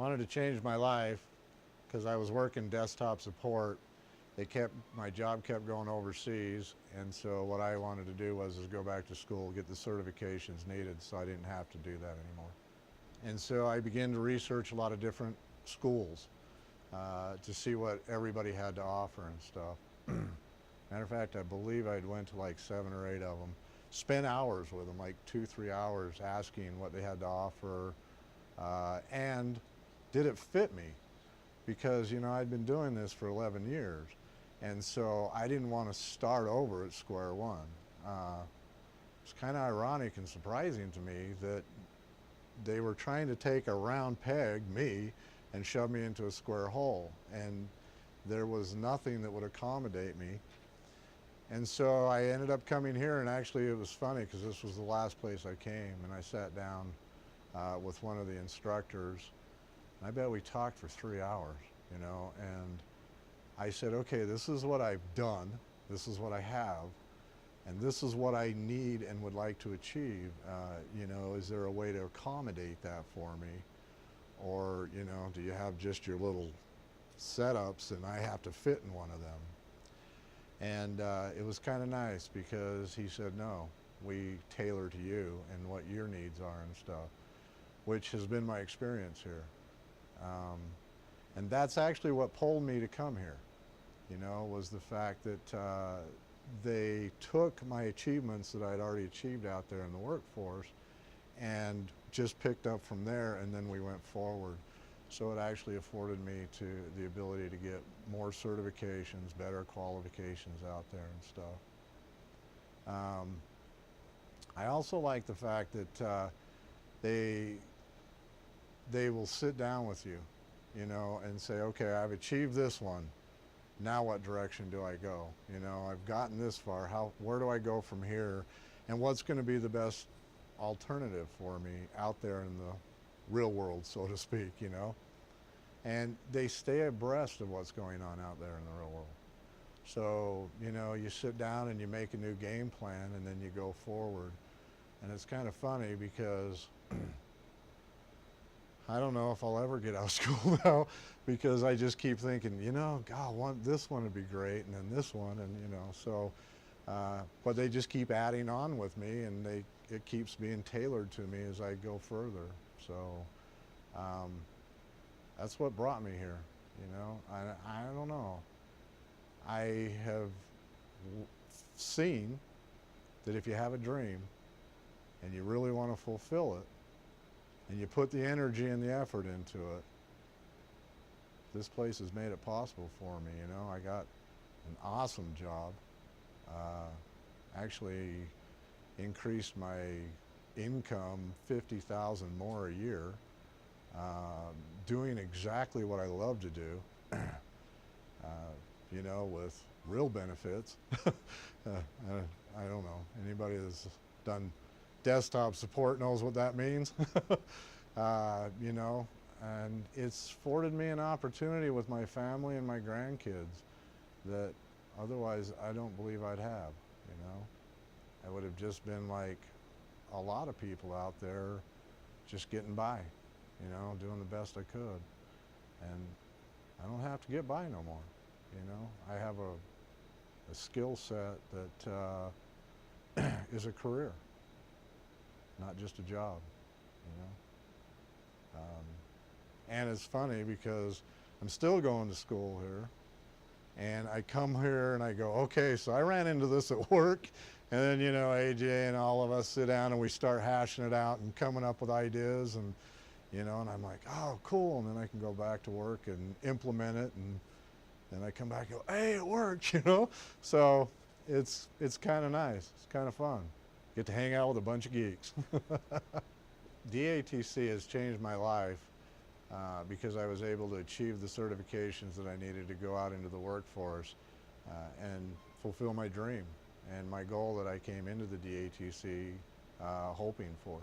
Wanted to change my life because I was working desktop support. My job kept going overseas, and so what I wanted to do was go back to school, get the certifications needed so I didn't have to do that anymore. And so I began to research a lot of different schools to see what everybody had to offer and stuff. Matter of fact, I believe I'd went to like 7 or 8 of them, spent hours with them, like 2, 3 hours asking what they had to offer, and did it fit me? Because, I'd been doing this for 11 years. And so I didn't want to start over at square one. It's kind of ironic and surprising to me that they were trying to take a round peg, me, and shove me into a square hole. And there was nothing that would accommodate me. And so I ended up coming here, and actually it was funny because this was the last place I came, and I sat down with one of the instructors. And I bet we talked for 3 hours, and I said, okay, this is what I've done, this is what I have, and this is what I need and would like to achieve. Is there a way to accommodate that for me? Or, do you have just your little setups and I have to fit in one of them? And it was kind of nice because he said, no, we tailor to you and what your needs are and stuff, which has been my experience here. And that's actually what pulled me to come here, was the fact that they took my achievements that I'd already achieved out there in the workforce and just picked up from there, and then we went forward. So it actually afforded me the ability to get more certifications, better qualifications out there and stuff. I also like the fact that they will sit down with you, and say, okay, I've achieved this one. Now what direction do I go? I've gotten this far. Where do I go from here? And what's going to be the best alternative for me out there in the real world, so to speak, And they stay abreast of what's going on out there in the real world. So, you sit down and you make a new game plan and then you go forward. And it's kind of funny because I don't know if I'll ever get out of school now, because I just keep thinking, God, this one would be great, and then this one, and so. But they just keep adding on with me, and it keeps being tailored to me as I go further. So that's what brought me here. I don't know. I have seen that if you have a dream and you really want to fulfill it, and you put the energy and the effort into it, this place has made it possible for me. I got an awesome job. Actually increased my income 50,000 more a year, doing exactly what I love to do, with real benefits. I don't know, anybody that's done desktop support knows what that means. And it's afforded me an opportunity with my family and my grandkids that otherwise I don't believe I'd have. I would have just been like a lot of people out there, just getting by, doing the best I could. And I don't have to get by no more. I have a skill set that is a career, not just a job. And it's funny because I'm still going to school here, and I come here and I go, okay, so I ran into this at work, and then AJ and all of us sit down and we start hashing it out and coming up with ideas, and and I'm like, oh, cool, and then I can go back to work and implement it, and then I come back and go, hey, it worked, So it's kind of nice. It's kind of fun. Get to hang out with a bunch of geeks. DATC has changed my life because I was able to achieve the certifications that I needed to go out into the workforce and fulfill my dream and my goal that I came into the DATC hoping for.